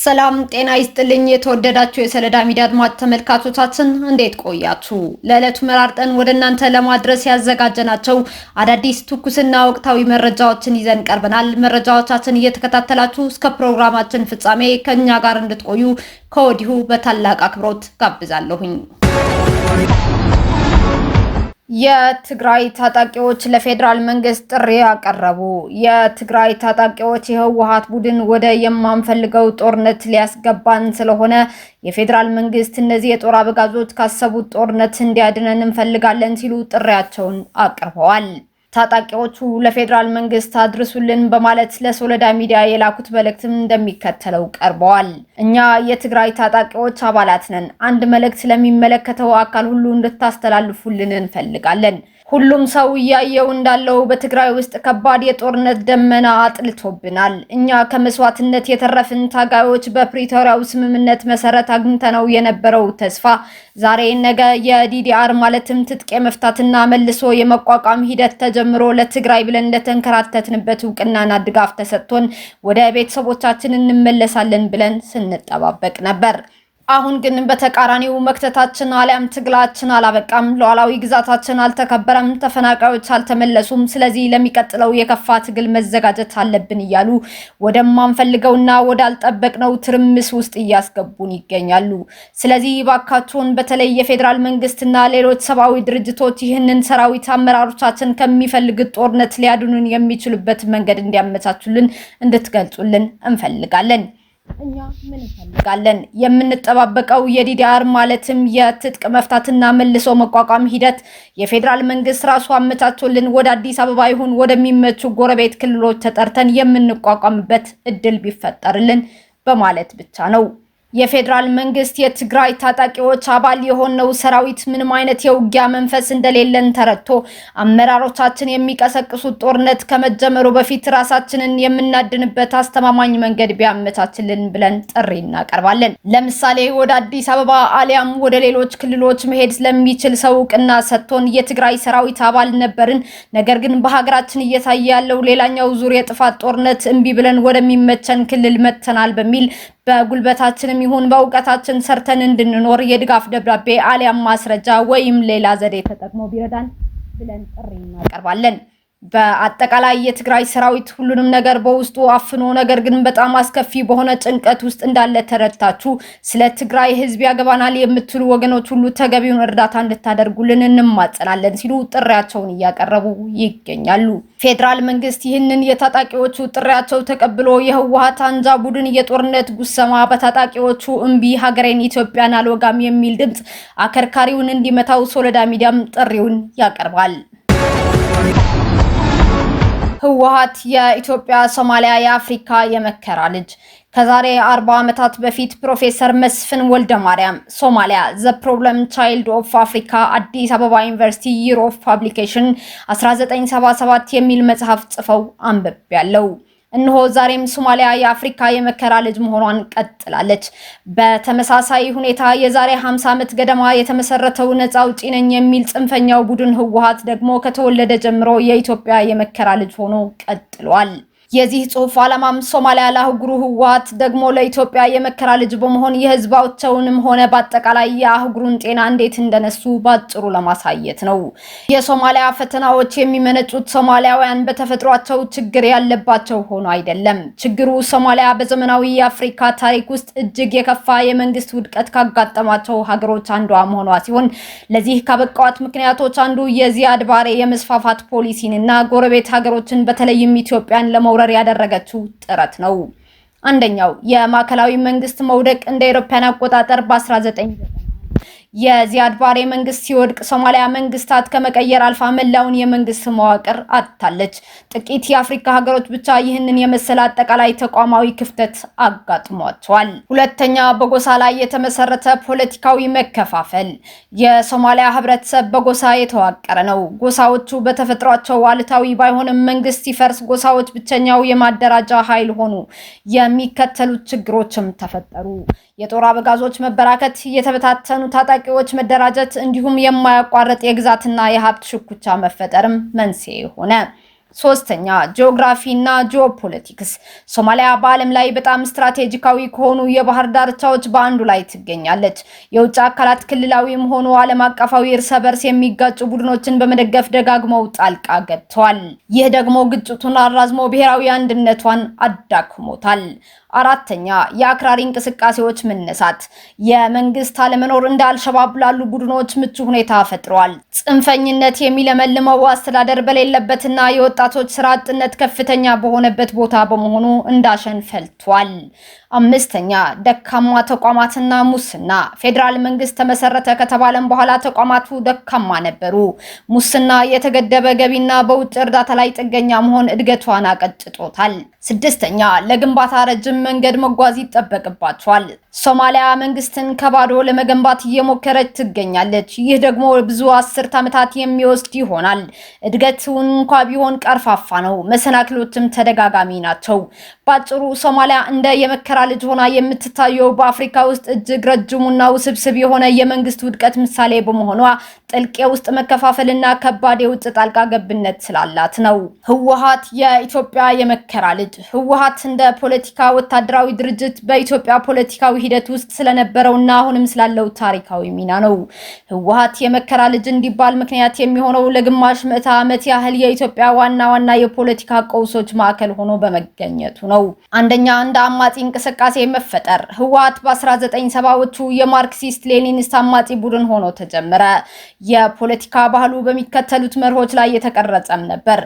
ሰላም ጤና ይስጥልኝ። የተወደዳችሁ የሰለዳ ሚዲያ አድማጭ ተመልካቾቻችን እንዴት ቆያችሁ? ለዕለቱ መራርጠን ወደ እናንተ ለማድረስ ያዘጋጀናቸው አዳዲስ ትኩስና ወቅታዊ መረጃዎችን ይዘን ቀርበናል። መረጃዎቻችን እየተከታተላችሁ እስከ ፕሮግራማችን ፍጻሜ ከኛ ጋር እንድትቆዩ ከወዲሁ በታላቅ አክብሮት ጋብዛለሁኝ። የትግራይ ታጣቂዎች ለፌዴራል መንግስት ጥሪ ያቀረቡ። የትግራይ ታጣቂዎች የህወሓት ቡድን ወደ የማንፈልገው ጦርነት ሊያስገባን ስለሆነ የፌዴራል መንግስት እነዚህ የጦር አበጋዞች ካሰቡት ጦርነት እንዲያድነን እንፈልጋለን ሲሉ ጥሪያቸውን አቅርበዋል። ታጣቂዎቹ ለፌዴራል መንግስት አድርሱልን በማለት ለሶለዳ ሚዲያ የላኩት መልእክትም እንደሚከተለው ቀርበዋል። እኛ የትግራይ ታጣቂዎች አባላት ነን። አንድ መልእክት ለሚመለከተው አካል ሁሉ እንድታስተላልፉልን እንፈልጋለን። ሁሉም ሰው እያየው እንዳለው በትግራይ ውስጥ ከባድ የጦርነት ደመና አጥልቶብናል። እኛ ከመስዋዕትነት የተረፍን ታጋዮች በፕሪቶሪያው ስምምነት መሰረት አግኝተነው የነበረው ተስፋ ዛሬ ነገ የዲዲአር ማለትም ትጥቅ የመፍታትና መልሶ የመቋቋም ሂደት ተጀምሮ ለትግራይ ብለን እንደተንከራተትንበት እውቅናና ድጋፍ ተሰጥቶን ወደ ቤተሰቦቻችን እንመለሳለን ብለን ስንጠባበቅ ነበር። አሁን ግን በተቃራኒው መክተታችን አሊያም ትግላችን አላበቃም፣ ሉዓላዊ ግዛታችን አልተከበረም፣ ተፈናቃዮች አልተመለሱም። ስለዚህ ለሚቀጥለው የከፋ ትግል መዘጋጀት አለብን እያሉ ወደማንፈልገውና ወዳልጠበቅነው ትርምስ ውስጥ እያስገቡን ይገኛሉ። ስለዚህ ባካችሁን በተለይ የፌዴራል መንግስትና ሌሎች ሰብአዊ ድርጅቶች ይህንን ሰራዊት አመራሮቻችን ከሚፈልጉት ጦርነት ሊያድኑን የሚችሉበት መንገድ እንዲያመቻቹልን እንድትገልጹልን እንፈልጋለን። እኛ ምን እንፈልጋለን? የምንጠባበቀው የዲዲአር ማለትም የትጥቅ መፍታትና መልሶ መቋቋም ሂደት የፌዴራል መንግስት ራሱ አመቻችቶልን ወደ አዲስ አበባ ይሁን ወደሚመቹ ጎረቤት ክልሎች ተጠርተን የምንቋቋምበት እድል ቢፈጠርልን በማለት ብቻ ነው። የፌዴራል መንግስት የትግራይ ታጣቂዎች አባል የሆነው ሰራዊት ምንም አይነት የውጊያ መንፈስ እንደሌለን ተረድቶ አመራሮቻችን የሚቀሰቅሱት ጦርነት ከመጀመሩ በፊት ራሳችንን የምናድንበት አስተማማኝ መንገድ ቢያመቻችልን ብለን ጥሪ እናቀርባለን። ለምሳሌ ወደ አዲስ አበባ አሊያም ወደ ሌሎች ክልሎች መሄድ ስለሚችል ሰው እውቅና ሰጥቶን የትግራይ ሰራዊት አባል ነበርን፣ ነገር ግን በሀገራችን እየታየ ያለው ሌላኛው ዙር የጥፋት ጦርነት እምቢ ብለን ወደሚመቸን ክልል መጥተናል በሚል በጉልበታችንም ይሁን በእውቀታችን ሰርተን እንድንኖር የድጋፍ ደብዳቤ አሊያም ማስረጃ ወይም ሌላ ዘዴ ተጠቅሞ ቢረዳን ብለን ጥሪ እናቀርባለን። በአጠቃላይ የትግራይ ሰራዊት ሁሉንም ነገር በውስጡ አፍኖ ነገር ግን በጣም አስከፊ በሆነ ጭንቀት ውስጥ እንዳለ ተረድታችሁ ስለ ትግራይ ህዝብ ያገባናል የምትሉ ወገኖች ሁሉ ተገቢውን እርዳታ እንድታደርጉልን እንማጸናለን ሲሉ ጥሪያቸውን እያቀረቡ ይገኛሉ። ፌዴራል መንግስት ይህንን የታጣቂዎቹ ጥሪያቸው ተቀብሎ የህወሓት አንጃ ቡድን የጦርነት ጉሰማ በታጣቂዎቹ እምቢ ሀገሬን ኢትዮጵያን አልወጋም የሚል ድምጽ አከርካሪውን እንዲመታው ሶለዳ ሚዲያም ጥሪውን ያቀርባል። ህወሓት የኢትዮጵያ ሶማሊያ የአፍሪካ የመከራ ልጅ። ከዛሬ 40 ዓመታት በፊት ፕሮፌሰር መስፍን ወልደማርያም ሶማሊያ ዘ ፕሮብለም ቻይልድ ኦፍ አፍሪካ አዲስ አበባ ዩኒቨርሲቲ ይር ኦፍ ፐብሊኬሽን 1977 የሚል መጽሐፍ ጽፈው አንብቤያለሁ። እነሆ ዛሬም ሶማሊያ የአፍሪካ የመከራ ልጅ መሆኗን ቀጥላለች። በተመሳሳይ ሁኔታ የዛሬ 50 ዓመት ገደማ የተመሰረተው ነፃ አውጪ ነኝ የሚል ጽንፈኛው ቡድን ህወሓት ደግሞ ከተወለደ ጀምሮ የኢትዮጵያ የመከራ ልጅ ሆኖ ቀጥሏል። የዚህ ጽሑፍ ዓላማም ሶማሊያ ለአህጉሩ ህወሓት ደግሞ ለኢትዮጵያ የመከራ ልጅ በመሆን የህዝባቸውንም ሆነ በአጠቃላይ የአህጉሩን ጤና እንዴት እንደነሱ ባጭሩ ለማሳየት ነው። የሶማሊያ ፈተናዎች የሚመነጩት ሶማሊያውያን በተፈጥሯቸው ችግር ያለባቸው ሆኖ አይደለም። ችግሩ ሶማሊያ በዘመናዊ የአፍሪካ ታሪክ ውስጥ እጅግ የከፋ የመንግስት ውድቀት ካጋጠማቸው ሀገሮች አንዷ መሆኗ ሲሆን ለዚህ ካበቃዋት ምክንያቶች አንዱ የዚያድ ባሬ የመስፋፋት ፖሊሲንና ጎረቤት ሀገሮችን በተለይም ኢትዮጵያን ለመውረር ያደረገችው ጥረት ነው። አንደኛው የማዕከላዊ መንግስት መውደቅ እንደ አውሮፓውያን አቆጣጠር በ1990 የዚያድ ባሬ መንግስት ሲወድቅ ሶማሊያ መንግስታት ከመቀየር አልፋ መላውን የመንግስት መዋቅር አጥታለች። ጥቂት የአፍሪካ ሀገሮች ብቻ ይህንን የመሰለ አጠቃላይ ተቋማዊ ክፍተት አጋጥሟቸዋል። ሁለተኛ በጎሳ ላይ የተመሰረተ ፖለቲካዊ መከፋፈል። የሶማሊያ ህብረተሰብ በጎሳ የተዋቀረ ነው። ጎሳዎቹ በተፈጥሯቸው አሉታዊ ባይሆንም መንግስት ሲፈርስ ጎሳዎች ብቸኛው የማደራጃ ኃይል ሆኑ። የሚከተሉት ችግሮችም ተፈጠሩ። የጦር አበጋዞች መበራከት፣ የተበታተኑ ታጣቂዎች መደራጀት እንዲሁም የማያቋርጥ የግዛትና የሀብት ሽኩቻ መፈጠርም መንስኤ ሆነ። ሶስተኛ ጂኦግራፊና ጂኦፖለቲክስ። ሶማሊያ በዓለም ላይ በጣም ስትራቴጂካዊ ከሆኑ የባህር ዳርቻዎች በአንዱ ላይ ትገኛለች። የውጭ አካላት ክልላዊም ሆኑ ዓለም አቀፋዊ እርስ በርስ የሚጋጩ ቡድኖችን በመደገፍ ደጋግመው ጣልቃ ገብተዋል። ይህ ደግሞ ግጭቱን አራዝሞ ብሔራዊ አንድነቷን አዳክሞታል። አራተኛ የአክራሪ እንቅስቃሴዎች መነሳት። የመንግስት አለመኖር እንደ አልሸባብ ላሉ ቡድኖች ምቹ ሁኔታ ፈጥሯል። ጽንፈኝነት የሚለመልመው አስተዳደር በሌለበትና የወጣቶች ስራ አጥነት ከፍተኛ በሆነበት ቦታ በመሆኑ እንዳሸን ፈልቷል። አምስተኛ ደካማ ተቋማትና ሙስና። ፌዴራል መንግስት ተመሰረተ ከተባለም በኋላ ተቋማቱ ደካማ ነበሩ። ሙስና፣ የተገደበ ገቢና በውጭ እርዳታ ላይ ጥገኛ መሆን እድገቷን አቀጭጦታል። ስድስተኛ ለግንባታ ረጅም መንገድ መጓዝ ይጠበቅባቸዋል። ሶማሊያ መንግስትን ከባዶ ለመገንባት እየሞከረች ትገኛለች። ይህ ደግሞ ብዙ አስርት ዓመታት የሚወስድ ይሆናል። እድገቱን እንኳ ቢሆን ቀርፋፋ ነው። መሰናክሎችም ተደጋጋሚ ናቸው። ባጭሩ ሶማሊያ እንደ የመከራ ልጅ ሆና የምትታየው በአፍሪካ ውስጥ እጅግ ረጅሙና ውስብስብ የሆነ የመንግስት ውድቀት ምሳሌ በመሆኗ ጥልቅ የውስጥ መከፋፈልና ከባድ የውጭ ጣልቃ ገብነት ስላላት ነው። ህወሓት የኢትዮጵያ የመከራ ልጅ። ህወሓት እንደ ፖለቲካ ወታደራዊ ድርጅት በኢትዮጵያ ፖለቲካዊ ሂደት ውስጥ ስለነበረውና አሁንም ስላለው ታሪካዊ ሚና ነው። ህወሓት የመከራ ልጅ እንዲባል ምክንያት የሚሆነው ለግማሽ ምዕተ ዓመት ያህል የኢትዮጵያ ዋና ዋና የፖለቲካ ቀውሶች ማዕከል ሆኖ በመገኘቱ ነው። አንደኛ እንደ አማጺ እንቅስቃሴ መፈጠር። ህወሓት በ1970ዎቹ የማርክሲስት ሌኒኒስት አማጺ ቡድን ሆኖ ተጀመረ። የፖለቲካ ባህሉ በሚከተሉት መርሆች ላይ የተቀረጸም ነበር።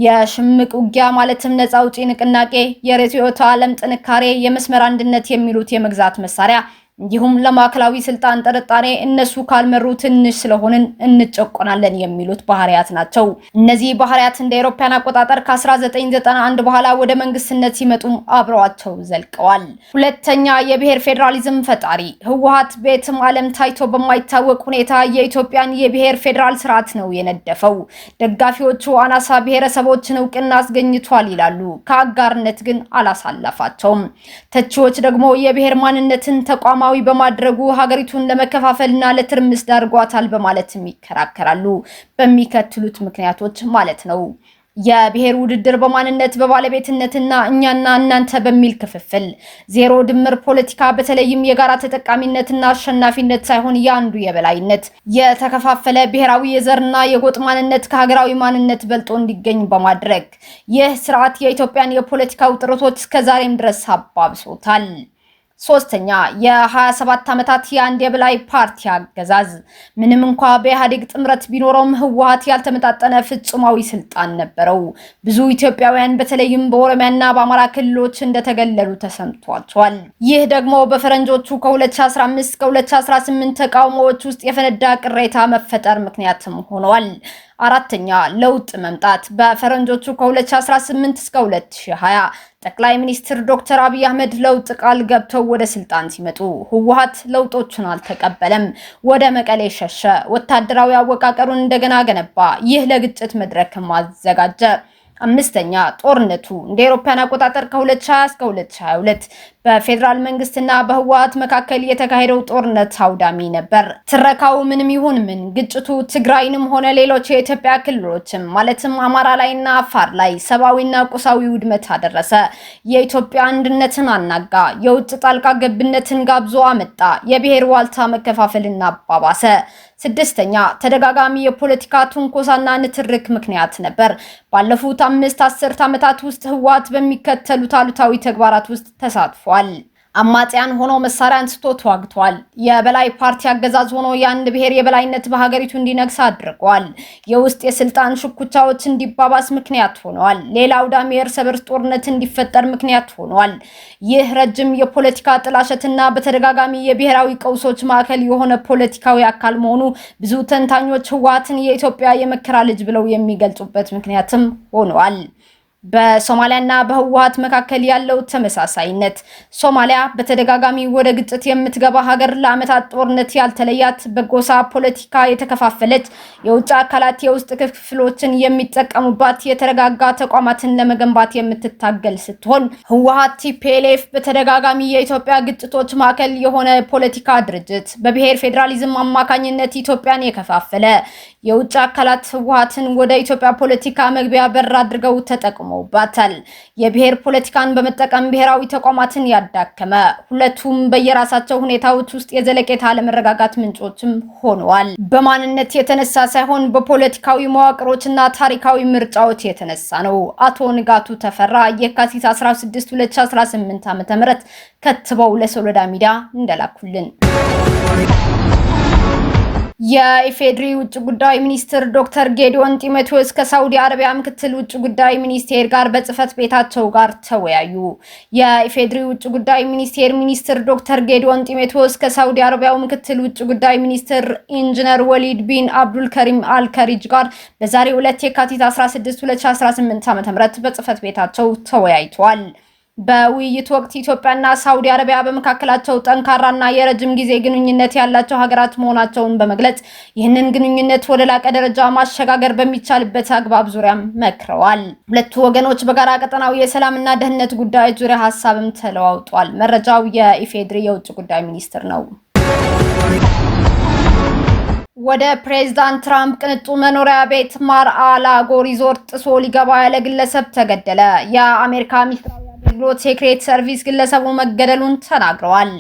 የሽምቅ ውጊያ ማለትም ነፃ አውጪ ንቅናቄ፣ የርዕዮተ ዓለም ጥንካሬ፣ የመስመር አንድነት የሚሉት የመግዛት መሳሪያ እንዲሁም ለማዕከላዊ ስልጣን ጥርጣሬ፣ እነሱ ካልመሩ ትንሽ ስለሆንን እንጨቆናለን የሚሉት ባህሪያት ናቸው። እነዚህ ባህሪያት እንደ አውሮፓውያን አቆጣጠር ከ1991 በኋላ ወደ መንግስትነት ሲመጡም አብረዋቸው ዘልቀዋል። ሁለተኛ የብሔር ፌዴራሊዝም ፈጣሪ። ህወሓት በየትም ዓለም ታይቶ በማይታወቅ ሁኔታ የኢትዮጵያን የብሔር ፌዴራል ስርዓት ነው የነደፈው። ደጋፊዎቹ አናሳ ብሔረሰቦችን እውቅና አስገኝቷል ይላሉ፣ ከአጋርነት ግን አላሳለፋቸውም። ተቺዎች ደግሞ የብሔር ማንነትን ተቋማ በማድረጉ ሀገሪቱን ለመከፋፈልና ለትርምስ ዳርጓታል በማለትም ይከራከራሉ። በሚከተሉት ምክንያቶች ማለት ነው። የብሔር ውድድር በማንነት በባለቤትነትና እኛና እናንተ በሚል ክፍፍል፣ ዜሮ ድምር ፖለቲካ በተለይም የጋራ ተጠቃሚነትና አሸናፊነት ሳይሆን የአንዱ የበላይነት፣ የተከፋፈለ ብሔራዊ የዘርና የጎጥ ማንነት ከሀገራዊ ማንነት በልጦ እንዲገኝ በማድረግ ይህ ስርዓት የኢትዮጵያን የፖለቲካ ውጥረቶች እስከዛሬም ድረስ አባብሶታል። ሶስተኛ የ27 ዓመታት የአንድ የበላይ ፓርቲ አገዛዝ። ምንም እንኳ በኢህአዴግ ጥምረት ቢኖረውም ህወሓት ያልተመጣጠነ ፍጹማዊ ስልጣን ነበረው። ብዙ ኢትዮጵያውያን በተለይም በኦሮሚያና በአማራ ክልሎች እንደተገለሉ ተሰምቷቸዋል። ይህ ደግሞ በፈረንጆቹ ከ2015 እስከ 2018 ተቃውሞዎች ውስጥ የፈነዳ ቅሬታ መፈጠር ምክንያትም ሆነዋል። አራተኛ ለውጥ መምጣት። በፈረንጆቹ ከ2018 እስከ 2020 ጠቅላይ ሚኒስትር ዶክተር አብይ አህመድ ለውጥ ቃል ገብተው ወደ ስልጣን ሲመጡ ህወሓት ለውጦቹን አልተቀበለም፣ ወደ መቀሌ ሸሸ፣ ወታደራዊ አወቃቀሩን እንደገና ገነባ። ይህ ለግጭት መድረክ ማዘጋጀ። አምስተኛ ጦርነቱ እንደ አውሮፓውያን አቆጣጠር ከ2020 እስከ 2022 በፌዴራል መንግስትና በህወሓት መካከል የተካሄደው ጦርነት አውዳሚ ነበር። ትረካው ምንም ይሁን ምን ግጭቱ ትግራይንም ሆነ ሌሎች የኢትዮጵያ ክልሎችም ማለትም አማራ ላይና አፋር ላይ ሰብአዊና ቁሳዊ ውድመት አደረሰ። የኢትዮጵያ አንድነትን አናጋ፣ የውጭ ጣልቃ ገብነትን ጋብዞ አመጣ፣ የብሔር ዋልታ መከፋፈልና አባባሰ። ስድስተኛ ተደጋጋሚ የፖለቲካ ትንኮሳና ንትርክ ምክንያት ነበር። ባለፉት 5 ዓመታት ውስጥ ህወሓት በሚከተሉት አሉታዊ ተግባራት ውስጥ ተሳትፏል። አማጽያን ሆኖ መሳሪያ አንስቶ ተዋግቷል። የበላይ ፓርቲ አገዛዝ ሆኖ የአንድ ብሔር የበላይነት በሀገሪቱ እንዲነግስ አድርጓል። የውስጥ የስልጣን ሽኩቻዎች እንዲባባስ ምክንያት ሆነዋል። ሌላው አውዳሚ የእርስ በርስ ጦርነት እንዲፈጠር ምክንያት ሆነዋል። ይህ ረጅም የፖለቲካ ጥላሸትና በተደጋጋሚ የብሔራዊ ቀውሶች ማዕከል የሆነ ፖለቲካዊ አካል መሆኑ ብዙ ተንታኞች ህወሓትን የኢትዮጵያ የመከራ ልጅ ብለው የሚገልጹበት ምክንያትም ሆነዋል። በሶማሊያና በህወሓት መካከል ያለው ተመሳሳይነት ሶማሊያ በተደጋጋሚ ወደ ግጭት የምትገባ ሀገር፣ ለዓመታት ጦርነት ያልተለያት፣ በጎሳ ፖለቲካ የተከፋፈለች፣ የውጭ አካላት የውስጥ ክፍሎችን የሚጠቀሙባት፣ የተረጋጋ ተቋማትን ለመገንባት የምትታገል ስትሆን ህወሓት ቲፒኤልኤፍ በተደጋጋሚ የኢትዮጵያ ግጭቶች ማዕከል የሆነ ፖለቲካ ድርጅት፣ በብሔር ፌዴራሊዝም አማካኝነት ኢትዮጵያን የከፋፈለ፣ የውጭ አካላት ህወሓትን ወደ ኢትዮጵያ ፖለቲካ መግቢያ በር አድርገው ተጠቅመውባታል። የብሔር ፖለቲካን በመጠቀም ብሔራዊ ተቋማትን ያዳከመ፣ ሁለቱም በየራሳቸው ሁኔታዎች ውስጥ የዘለቄታ አለመረጋጋት ምንጮችም ሆነዋል። በማንነት የተነሳ ሳይሆን በፖለቲካዊ መዋቅሮችና ታሪካዊ ምርጫዎች የተነሳ ነው። አቶ ንጋቱ ተፈራ የካቲት 16 2018 ዓ.ም ከትበው ለሶሎዳ ሚዲያ እንደላኩልን የኢፌድሪ ውጭ ጉዳይ ሚኒስትር ዶክተር ጌዲዮን ጢሞቴዎስ ከሳውዲ አረቢያ ምክትል ውጭ ጉዳይ ሚኒስቴር ጋር በጽህፈት ቤታቸው ጋር ተወያዩ። የኢፌድሪ ውጭ ጉዳይ ሚኒስትር ዶክተር ጌዲዮን ጢሞቴዎስ ከሳውዲ አረቢያው ምክትል ውጭ ጉዳይ ሚኒስትር ኢንጂነር ወሊድ ቢን አብዱል ከሪም አልከሪጅ ጋር በዛሬው ዕለት የካቲት 16 2018 ዓ.ም በጽህፈት ቤታቸው ተወያይተዋል። በውይይቱ ወቅት ኢትዮጵያና ሳውዲ አረቢያ በመካከላቸው ጠንካራና የረጅም ጊዜ ግንኙነት ያላቸው ሀገራት መሆናቸውን በመግለጽ ይህንን ግንኙነት ወደ ላቀ ደረጃ ማሸጋገር በሚቻልበት አግባብ ዙሪያም መክረዋል። ሁለቱ ወገኖች በጋራ ቀጠናዊ የሰላምና ደህንነት ጉዳዮች ዙሪያ ሀሳብም ተለዋውጧል። መረጃው የኢፌድሪ የውጭ ጉዳይ ሚኒስትር ነው። ወደ ፕሬዝዳንት ትራምፕ ቅንጡ መኖሪያ ቤት ማር-a-lago ሪዞርት ጥሶ ሊገባ ያለ ግለሰብ ተገደለ። የአሜሪካ ሚስጥራዊ አገልግሎት ሴክሬት ሰርቪስ ግለሰቡ መገደሉን ተናግረዋል።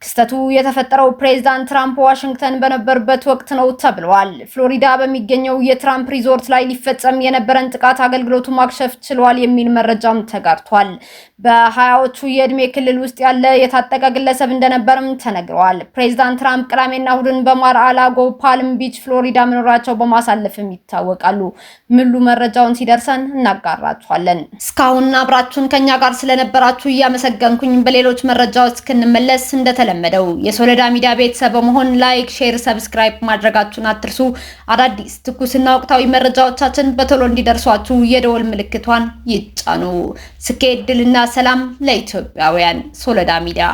ክስተቱ የተፈጠረው ፕሬዝዳንት ትራምፕ ዋሽንግተን በነበሩበት ወቅት ነው ተብሏል። ፍሎሪዳ በሚገኘው የትራምፕ ሪዞርት ላይ ሊፈጸም የነበረን ጥቃት አገልግሎቱ ማክሸፍ ችሏል የሚል መረጃም ተጋርቷል። በሀያዎቹ የእድሜ ክልል ውስጥ ያለ የታጠቀ ግለሰብ እንደነበርም ተነግረዋል። ፕሬዝዳንት ትራምፕ ቅዳሜና እሁድን በማር-a-lago ፓልም ቢች ፍሎሪዳ መኖራቸው በማሳለፍም ይታወቃሉ። ሙሉ መረጃውን ሲደርሰን እናጋራችኋለን። እስካሁን አብራችሁን ከኛ ጋር ስለነበራችሁ እያመሰገንኩኝ በሌሎች መረጃዎች እስክንመለስ እንደተለመደው የሶሎዳ ሚዲያ ቤተሰብ በመሆን ላይክ፣ ሼር፣ ሰብስክራይብ ማድረጋችሁን አትርሱ። አዳዲስ ትኩስና ወቅታዊ መረጃዎቻችን በቶሎ እንዲደርሷችሁ የደወል ምልክቷን ይጫኑ። ስኬት፣ ድልና ሰላም ለኢትዮጵያውያን። ሶሎዳ ሚዲያ